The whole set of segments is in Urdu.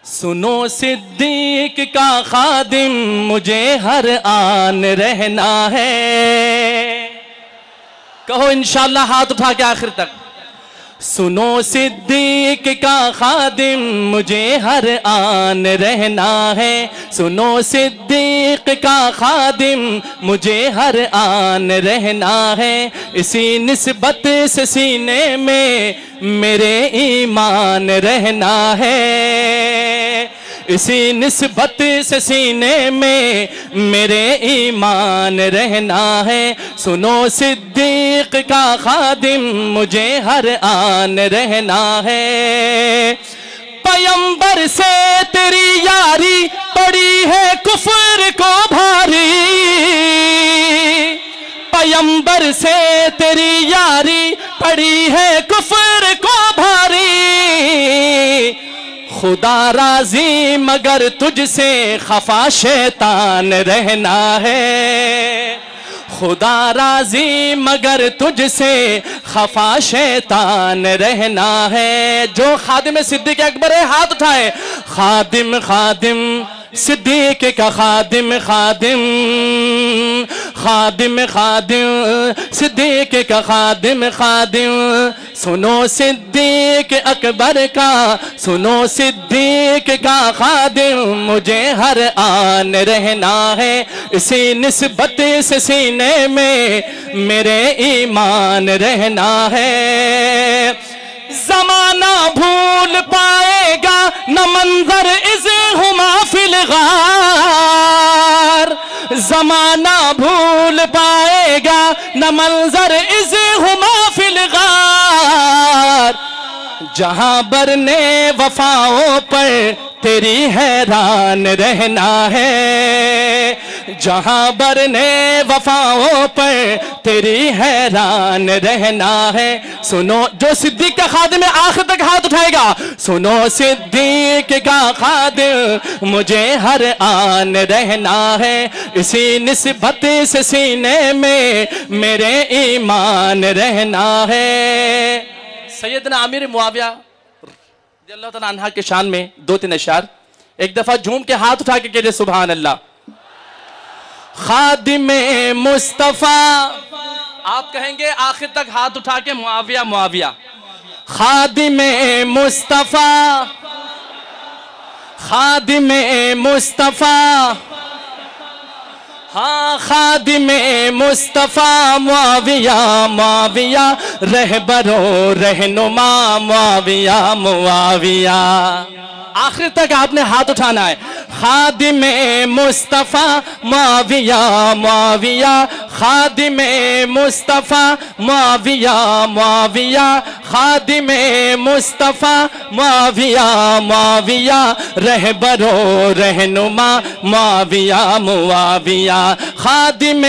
سنو صدیق کا خادم مجھے ہر آن رہنا ہے. کہو انشاءاللہ ہاتھ اٹھا کے آخر تک. سنو صدیق کا خادم مجھے ہر آن رہنا ہے. سنو صدیق کا خادم مجھے ہر آن رہنا ہے. اسی نسبت سے سینے میں میرے ایمان رہنا ہے. اسی نسبت سے سینے میں میرے ایمان رہنا ہے. سنو صدیق کا خادم مجھے ہر آن رہنا ہے. پیمبر سے تیری یاری پڑی ہے کفر کو بھاری. پیمبر سے تیری یاری پڑی ہے کفر کو بھاری. خدا راضی مگر تجھ سے خفا شیطان رہنا ہے. خدا راضی مگر تجھ سے خفا شیطان رہنا ہے. جو خادم صدیق اکبر ہے ہاتھ اٹھائے. خادم خادم صدیق کا خادم خادم. خادم خادم صدیق کا خادم خادم. سنو صدیق اکبر کا سنو صدیق کا خادم مجھے ہر آن رہنا ہے. اسی نسبت سے سینے میں میرے ایمان رہنا ہے. زمانہ بھول پائے گا نہ منظر اذ ہما فی الغار. زمانہ بھول پائے گا نہ منظر اذ ہما فی الغار. جہاں برنے وفاؤں پر تیری حیران رہنا ہے. جہاں برنے وفاؤں پر تیری حیران رہنا ہے. سنو جو صدیق کا خادم ہے آخر تک ہاتھ اٹھائے گا. سنو صدیق کا خادم مجھے ہر آن رہنا ہے. اسی نسبت سے سینے میں میرے ایمان رہنا ہے. سیدنا امیر معاویہ رضی اللہ تعالیٰ عنہ کے شان میں دو تین اشعار. ایک دفعہ جھوم کے ہاتھ اٹھا کے کہتے سبحان اللہ. خادم مصطفیٰ آپ کہیں گے آخر تک ہاتھ اٹھا کے معاویہ معاویہ. خادم مصطفیٰ خادم مصطفیٰ. ہاں خادم مصطفیٰ معاویہ معاویہ. رہبر و رہنما معاویہ معاویہ. آخر تک آپ نے ہاتھ اٹھانا ہے. خادم مصطفیٰ معاویہ معاویہ. خادم مصطفیٰ معاویہ معاویہ. خادم مصطفیٰ معاویہ معاویہ. رہبر و رہنما معاویہ معاویہ. خادم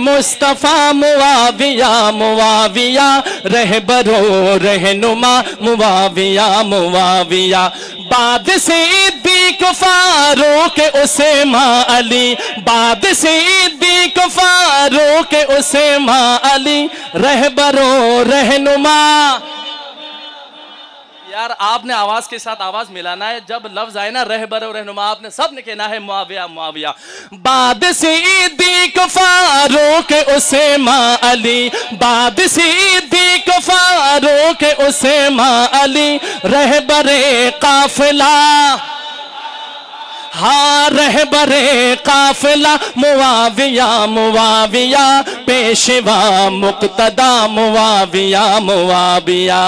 مصطفیٰ معاویہ معاویہ. رہبر و رہنما معاویہ معاویہ. بعد صدیق فاروق اسامہ علی. بعد صدیق فاروق اسامہ علی. رہبر و رہنما. یار آپ نے آواز کے ساتھ آواز ملانا ہے. جب لفظ آئے نا رہبر و رہنما آپ نے سب نے کہنا ہے معاویہ معاویہ. بعد صدیق فاروق اسامہ علی. بعد صدیق فاروق اسامہ علی. رہبر قافلہ ہاں رہبر قافلہ معاویہ معاویہ. پیشوا مقتدی معاویہ معاویہ.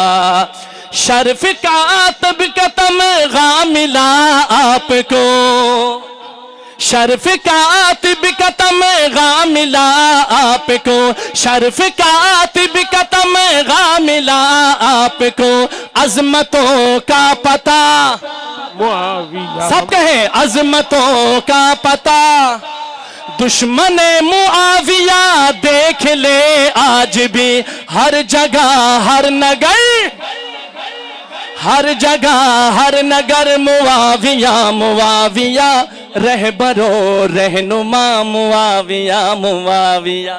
شرف کاتب کا تمغہ ملا آپ کو. شرف کاتب کا تمغہ ملا آپ کو. شرف کاتب کا تمغہ ملا آپ کو. عظمتوں کا پتہ معاویہ. سب کہیں عظمتوں کا پتہ. دشمن معاویہ دیکھ لے آج بھی ہر جگہ ہر نگر. ہر جگہ ہر نگر معاویہ معاویہ. رہبر و رہنما معاویہ معاویہ.